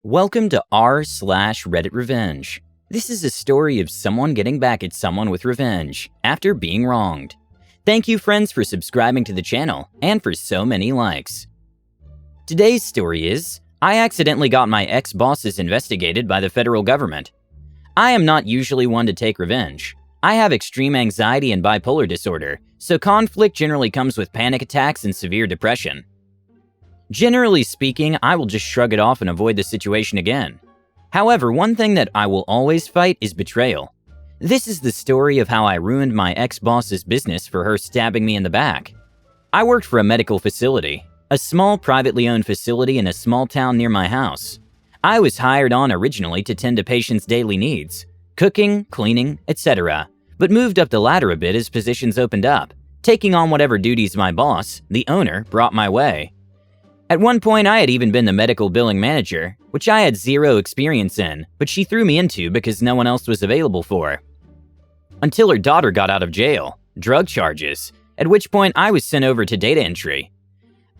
Welcome to r/RedditRevenge. This is a story of someone getting back at someone with revenge after being wronged. Thank you, friends, for subscribing to the channel and for so many likes. Today's story is, I accidentally got my ex-bosses investigated by the federal government. I am not usually one to take revenge. I have extreme anxiety and bipolar disorder, so conflict generally comes with panic attacks and severe depression. Generally speaking, I will just shrug it off and avoid the situation again. However, one thing that I will always fight is betrayal. This is the story of how I ruined my ex-boss's business for her stabbing me in the back. I worked for a medical facility, a small privately owned facility in a small town near my house. I was hired on originally to tend to patients' daily needs, cooking, cleaning, etc., but moved up the ladder a bit as positions opened up, taking on whatever duties my boss, the owner, brought my way. At one point, I had even been the medical billing manager, which I had zero experience in, but she threw me into because no one else was available for. Until her daughter got out of jail, drug charges, at which point I was sent over to data entry.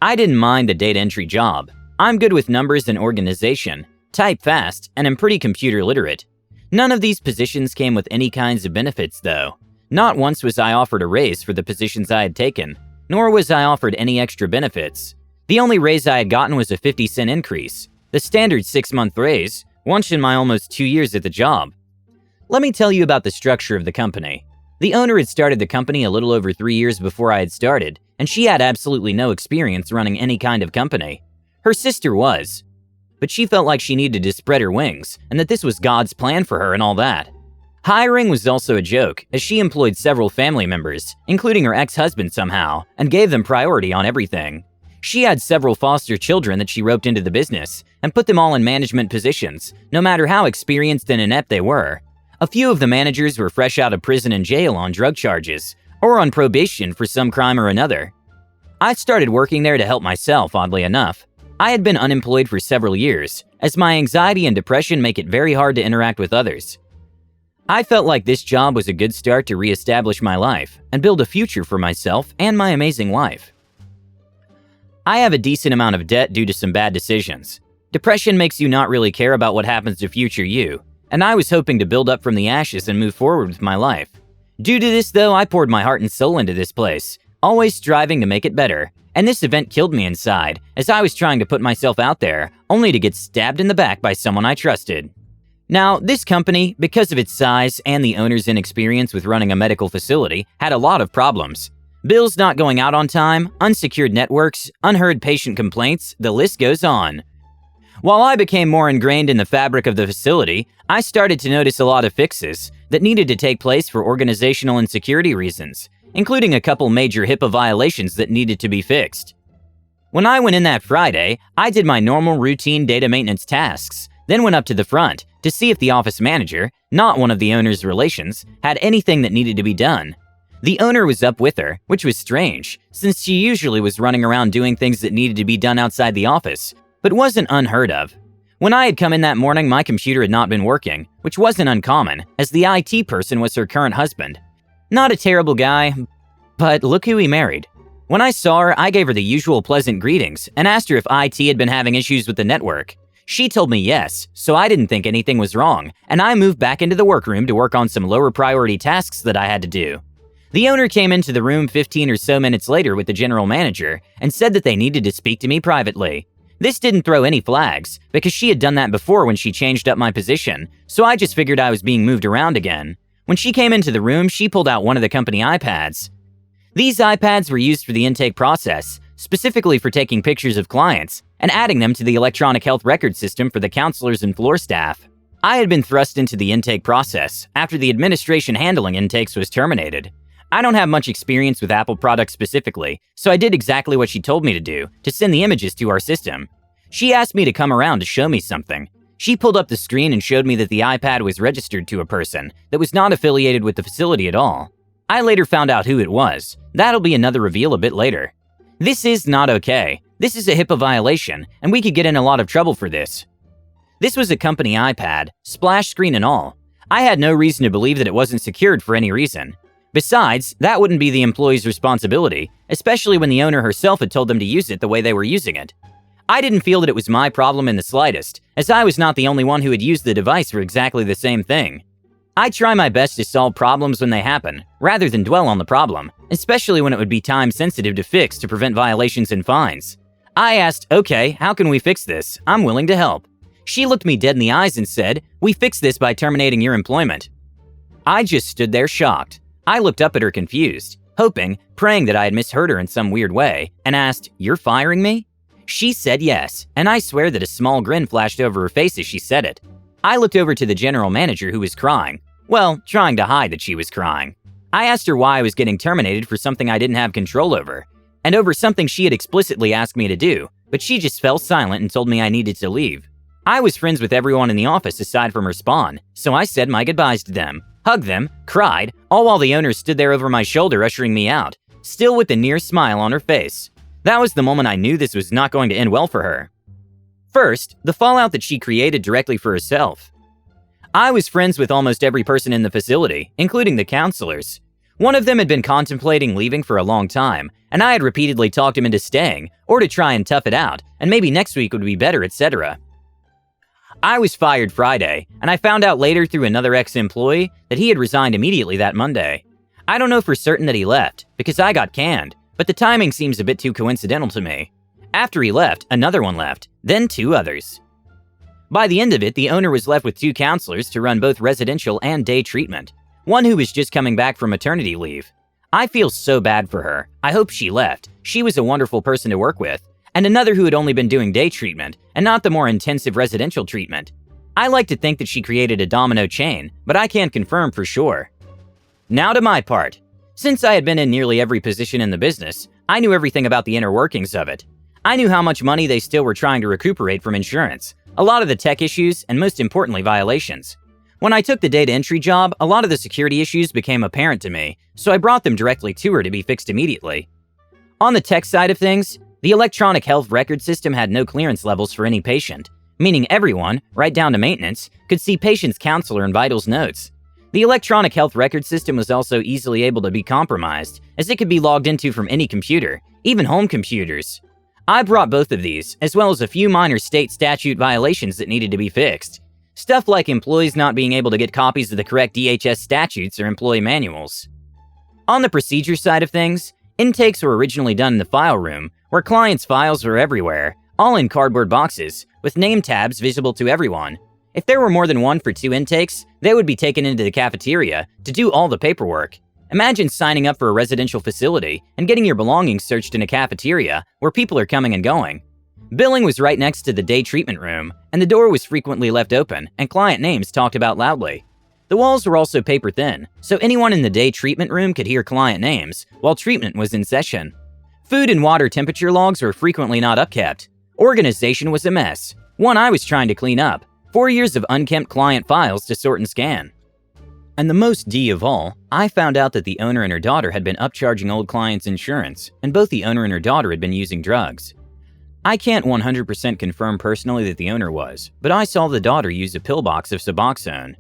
I didn't mind the data entry job. I'm good with numbers and organization, type fast, and am pretty computer literate. None of these positions came with any kinds of benefits though. Not once was I offered a raise for the positions I had taken, nor was I offered any extra benefits. The only raise I had gotten was a 50-cent increase, the standard 6-month raise, once in my almost 2 years at the job. Let me tell you about the structure of the company. The owner had started the company a little over 3 years before I had started, and she had absolutely no experience running any kind of company. Her sister was, but she felt like she needed to spread her wings, and that this was God's plan for her and all that. Hiring was also a joke, as she employed several family members, including her ex-husband somehow, and gave them priority on everything. She had several foster children that she roped into the business and put them all in management positions, no matter how experienced and inept they were. A few of the managers were fresh out of prison and jail on drug charges, or on probation for some crime or another. I started working there to help myself, oddly enough. I had been unemployed for several years, as my anxiety and depression make it very hard to interact with others. I felt like this job was a good start to reestablish my life and build a future for myself and my amazing wife. I have a decent amount of debt due to some bad decisions. Depression makes you not really care about what happens to future you, and I was hoping to build up from the ashes and move forward with my life. Due to this though, I poured my heart and soul into this place, always striving to make it better, and this event killed me inside as I was trying to put myself out there, only to get stabbed in the back by someone I trusted. Now, this company, because of its size and the owner's inexperience with running a medical facility, had a lot of problems. Bills not going out on time, unsecured networks, unheard patient complaints, the list goes on. While I became more ingrained in the fabric of the facility, I started to notice a lot of fixes that needed to take place for organizational and security reasons, including a couple major HIPAA violations that needed to be fixed. When I went in that Friday, I did my normal routine data maintenance tasks, then went up to the front to see if the office manager, not one of the owner's relations, had anything that needed to be done. The owner was up with her, which was strange, since she usually was running around doing things that needed to be done outside the office, but wasn't unheard of. When I had come in that morning, my computer had not been working, which wasn't uncommon, as the IT person was her current husband. Not a terrible guy, but look who he married. When I saw her, I gave her the usual pleasant greetings and asked her if IT had been having issues with the network. She told me yes, so I didn't think anything was wrong, and I moved back into the workroom to work on some lower priority tasks that I had to do. The owner came into the room 15 or so minutes later with the general manager and said that they needed to speak to me privately. This didn't throw any flags, because she had done that before when she changed up my position, so I just figured I was being moved around again. When she came into the room, she pulled out one of the company iPads. These iPads were used for the intake process, specifically for taking pictures of clients and adding them to the electronic health record system for the counselors and floor staff. I had been thrust into the intake process after the administration handling intakes was terminated. I don't have much experience with Apple products specifically, so I did exactly what she told me to do, to send the images to our system. She asked me to come around to show me something. She pulled up the screen and showed me that the iPad was registered to a person that was not affiliated with the facility at all. I later found out who it was. That'll be another reveal a bit later. This is not okay. This is a HIPAA violation, and we could get in a lot of trouble for this. This was a company iPad, splash screen and all. I had no reason to believe that it wasn't secured for any reason. Besides, that wouldn't be the employee's responsibility, especially when the owner herself had told them to use it the way they were using it. I didn't feel that it was my problem in the slightest, as I was not the only one who had used the device for exactly the same thing. I try my best to solve problems when they happen, rather than dwell on the problem, especially when it would be time-sensitive to fix to prevent violations and fines. I asked, "Okay, how can we fix this? I'm willing to help." She looked me dead in the eyes and said, "We fix this by terminating your employment." I just stood there shocked. I looked up at her confused, hoping, praying that I had misheard her in some weird way, and asked, "You're firing me?" She said yes, and I swear that a small grin flashed over her face as she said it. I looked over to the general manager who was crying. Well, trying to hide that she was crying. I asked her why I was getting terminated for something I didn't have control over, and over something she had explicitly asked me to do, but she just fell silent and told me I needed to leave. I was friends with everyone in the office aside from her spawn, so I said my goodbyes to them, hugged them, cried, all while the owner stood there over my shoulder ushering me out, still with a near smile on her face. That was the moment I knew this was not going to end well for her. First, the fallout that she created directly for herself. I was friends with almost every person in the facility, including the counselors. One of them had been contemplating leaving for a long time, and I had repeatedly talked him into staying, or to try and tough it out, and maybe next week would be better, etc. I was fired Friday, and I found out later through another ex-employee that he had resigned immediately that Monday. I don't know for certain that he left, because I got canned, but the timing seems a bit too coincidental to me. After he left, another one left, then 2 others. By the end of it, the owner was left with 2 counselors to run both residential and day treatment, one who was just coming back from maternity leave. I feel so bad for her. I hope she left. She was a wonderful person to work with. And another who had only been doing day treatment, and not the more intensive residential treatment. I like to think that she created a domino chain, but I can't confirm for sure. Now to my part. Since I had been in nearly every position in the business, I knew everything about the inner workings of it. I knew how much money they still were trying to recuperate from insurance, a lot of the tech issues, and most importantly, violations. When I took the data entry job, a lot of the security issues became apparent to me, so I brought them directly to her to be fixed immediately. On the tech side of things, the electronic health record system had no clearance levels for any patient, meaning everyone, right down to maintenance, could see patient's counselor and vitals notes. The electronic health record system was also easily able to be compromised, as it could be logged into from any computer, even home computers. I brought both of these, as well as a few minor state statute violations that needed to be fixed. Stuff like employees not being able to get copies of the correct DHS statutes or employee manuals. On the procedure side of things, intakes were originally done in the file room, where clients' files were everywhere, all in cardboard boxes, with name tabs visible to everyone. If there were more than 1 for 2 intakes, they would be taken into the cafeteria to do all the paperwork. Imagine signing up for a residential facility and getting your belongings searched in a cafeteria where people are coming and going. Billing was right next to the day treatment room, and the door was frequently left open and client names talked about loudly. The walls were also paper thin, so anyone in the day treatment room could hear client names while treatment was in session. Food and water temperature logs were frequently not upkept. Organization was a mess, one I was trying to clean up. 4 years of unkempt client files to sort and scan. And the most D of all, I found out that the owner and her daughter had been upcharging old clients' insurance, and both the owner and her daughter had been using drugs. I can't 100% confirm personally that the owner was, but I saw the daughter use a pillbox of Suboxone,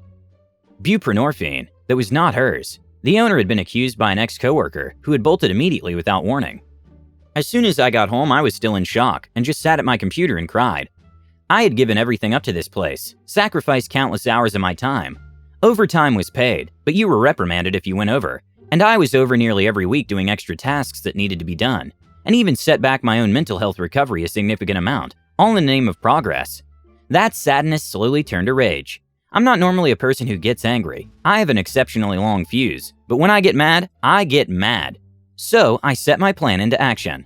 buprenorphine, that was not hers. The owner had been accused by an ex-coworker who had bolted immediately without warning. As soon as I got home, I was still in shock and just sat at my computer and cried. I had given everything up to this place, sacrificed countless hours of my time. Overtime was paid, but you were reprimanded if you went over, and I was over nearly every week doing extra tasks that needed to be done, and even set back my own mental health recovery a significant amount, all in the name of progress. That sadness slowly turned to rage. I'm not normally a person who gets angry. I have an exceptionally long fuse, but when I get mad, I get mad. So I set my plan into action.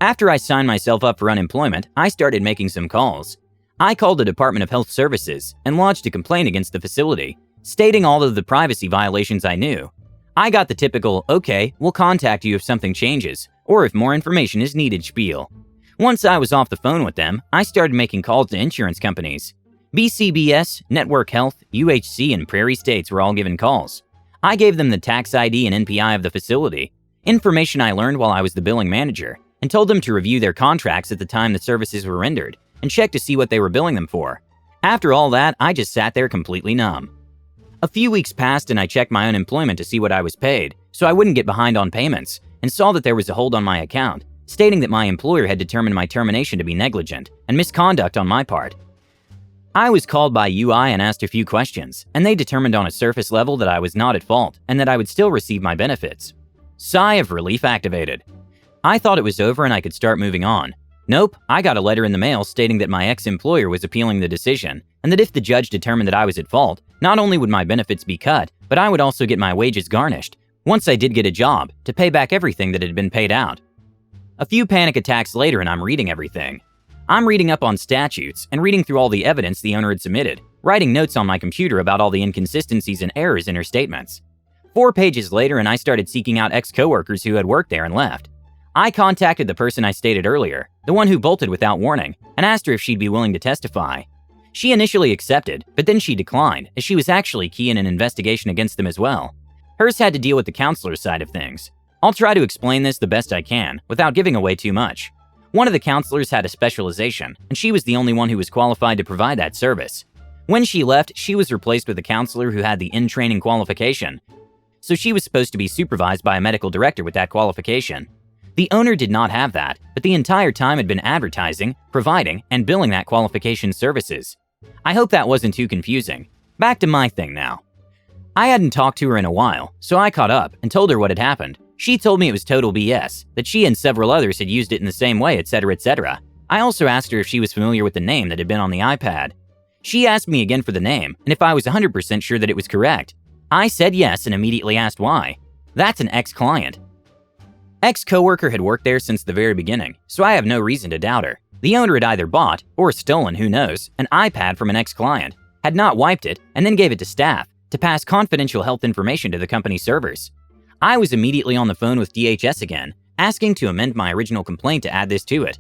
After I signed myself up for unemployment, I started making some calls. I called the Department of Health Services and lodged a complaint against the facility, stating all of the privacy violations I knew. I got the typical, "Okay, we'll contact you if something changes, or if more information is needed" spiel. Once I was off the phone with them, I started making calls to insurance companies. BCBS, Network Health, UHC, and Prairie States were all given calls. I gave them the tax ID and NPI of the facility, information I learned while I was the billing manager, and told them to review their contracts at the time the services were rendered, and check to see what they were billing them for. After all that, I just sat there completely numb. A few weeks passed and I checked my unemployment to see what I was paid, so I wouldn't get behind on payments, and saw that there was a hold on my account, stating that my employer had determined my termination to be negligent and misconduct on my part. I was called by UI and asked a few questions, and they determined on a surface level that I was not at fault and that I would still receive my benefits. Sigh of relief activated. I thought it was over and I could start moving on. Nope, I got a letter in the mail stating that my ex-employer was appealing the decision, and that if the judge determined that I was at fault, not only would my benefits be cut, but I would also get my wages garnished, once I did get a job, to pay back everything that had been paid out. A few panic attacks later and I'm reading everything. I'm reading up on statutes and reading through all the evidence the owner had submitted, writing notes on my computer about all the inconsistencies and errors in her statements. 4 pages later and I started seeking out ex-coworkers who had worked there and left. I contacted the person I stated earlier, the one who bolted without warning, and asked her if she'd be willing to testify. She initially accepted, but then she declined, as she was actually key in an investigation against them as well. Hers had to deal with the counselor's side of things. I'll try to explain this the best I can, without giving away too much. One of the counselors had a specialization, and she was the only one who was qualified to provide that service. When she left, she was replaced with a counselor who had the in-training qualification, so she was supposed to be supervised by a medical director with that qualification. The owner did not have that, but the entire time had been advertising, providing, and billing that qualification services. I hope that wasn't too confusing. Back to my thing now. I hadn't talked to her in a while, so I caught up and told her what had happened. She told me it was total BS, that she and several others had used it in the same way, etc., etc. I also asked her if she was familiar with the name that had been on the iPad. She asked me again for the name, and if I was 100% sure that it was correct. I said yes and immediately asked why. That's an ex-client. Ex-coworker had worked there since the very beginning, so I have no reason to doubt her. The owner had either bought, or stolen, who knows, an iPad from an ex-client, had not wiped it, and then gave it to staff to pass confidential health information to the company servers. I was immediately on the phone with DHS again, asking to amend my original complaint to add this to it.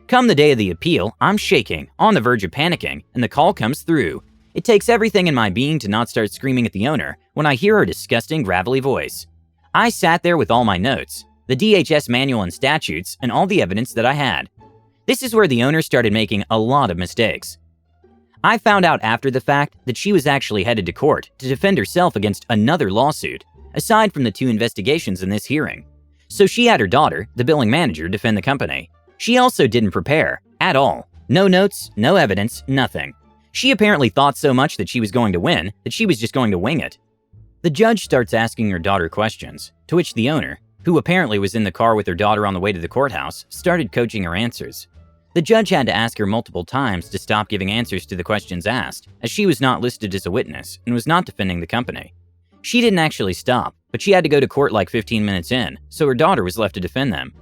Come the day of the appeal, I'm shaking, on the verge of panicking, and the call comes through. It takes everything in my being to not start screaming at the owner when I hear her disgusting, gravelly voice. I sat there with all my notes, the DHS manual and statutes, and all the evidence that I had. This is where the owner started making a lot of mistakes. I found out after the fact that she was actually headed to court to defend herself against another lawsuit, aside from the 2 investigations in this hearing. So she had her daughter, the billing manager, defend the company. She also didn't prepare, at all. No notes, no evidence, nothing. She apparently thought so much that she was going to win that she was just going to wing it. The judge starts asking her daughter questions, to which the owner, who apparently was in the car with her daughter on the way to the courthouse, started coaching her answers. The judge had to ask her multiple times to stop giving answers to the questions asked, as she was not listed as a witness and was not defending the company. She didn't actually stop, but she had to go to court like 15 minutes in, so her daughter was left to defend them.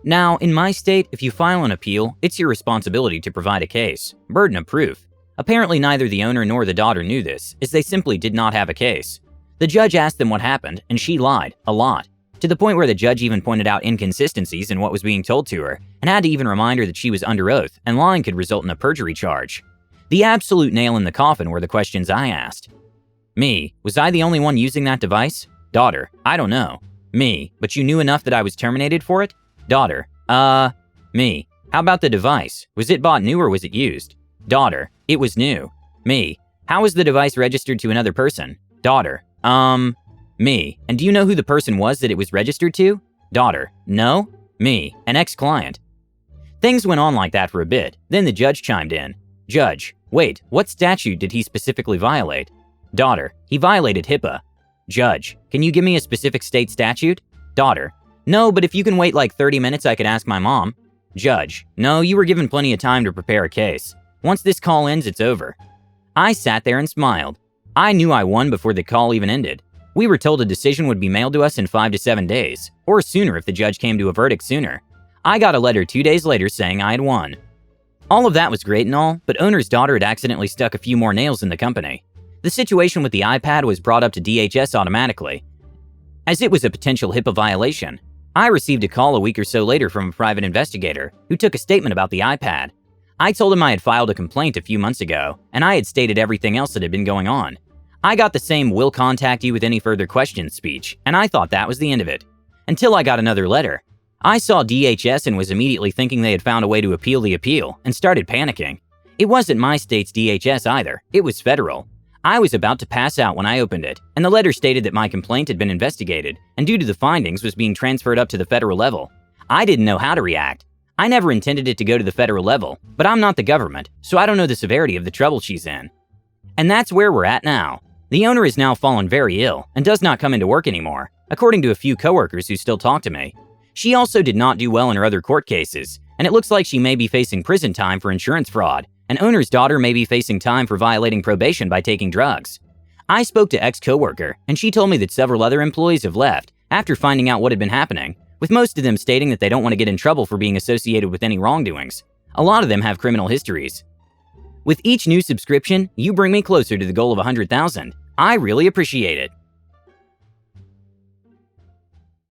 Now, in my state, if you file an appeal, it's your responsibility to provide a case, burden of proof. Apparently neither the owner nor the daughter knew this, as they simply did not have a case. The judge asked them what happened, and she lied, a lot, to the point where the judge even pointed out inconsistencies in what was being told to her, and had to even remind her that she was under oath, and lying could result in a perjury charge. The absolute nail in the coffin were the questions I asked. Me, was I the only one using that device? Daughter, I don't know. Me, but you knew enough that I was terminated for it? Daughter, me, how about the device? Was it bought new or was it used? Daughter, it was new. Me, how was the device registered to another person? Daughter, me, and do you know who the person was that it was registered to? Daughter, no. Me, an ex-client. Things went on like that for a bit, then the judge chimed in. Judge, wait, what statute did he specifically violate? Daughter, he violated HIPAA. Judge, can you give me a specific state statute? Daughter, no, but if you can wait like 30 minutes I could ask my mom. Judge, no, you were given plenty of time to prepare a case. Once this call ends, it's over. I sat there and smiled. I knew I won before the call even ended. We were told a decision would be mailed to us in 5 to 7 days, or sooner if the judge came to a verdict sooner. I got a letter 2 days later saying I had won. All of that was great and all, but owner's daughter had accidentally stuck a few more nails in the company. The situation with the iPad was brought up to DHS automatically, as it was a potential HIPAA violation. I received a call a week or so later from a private investigator who took a statement about the iPad. I told him I had filed a complaint a few months ago, and I had stated everything else that had been going on. I got the same "will contact you with any further questions" speech, and I thought that was the end of it. Until I got another letter. I saw DHS and was immediately thinking they had found a way to appeal the appeal, and started panicking. It wasn't my state's DHS either, it was federal. I was about to pass out when I opened it, and the letter stated that my complaint had been investigated, and due to the findings was being transferred up to the federal level. I didn't know how to react. I never intended it to go to the federal level, but I'm not the government, so I don't know the severity of the trouble she's in. And that's where we're at now. The owner has now fallen very ill and does not come into work anymore, according to a few coworkers who still talk to me. She also did not do well in her other court cases, and it looks like she may be facing prison time for insurance fraud, and owner's daughter may be facing time for violating probation by taking drugs. I spoke to ex-coworker, and she told me that several other employees have left after finding out what had been happening, with most of them stating that they don't want to get in trouble for being associated with any wrongdoings. A lot of them have criminal histories. With each new subscription, you bring me closer to the goal of 100,000. I really appreciate it.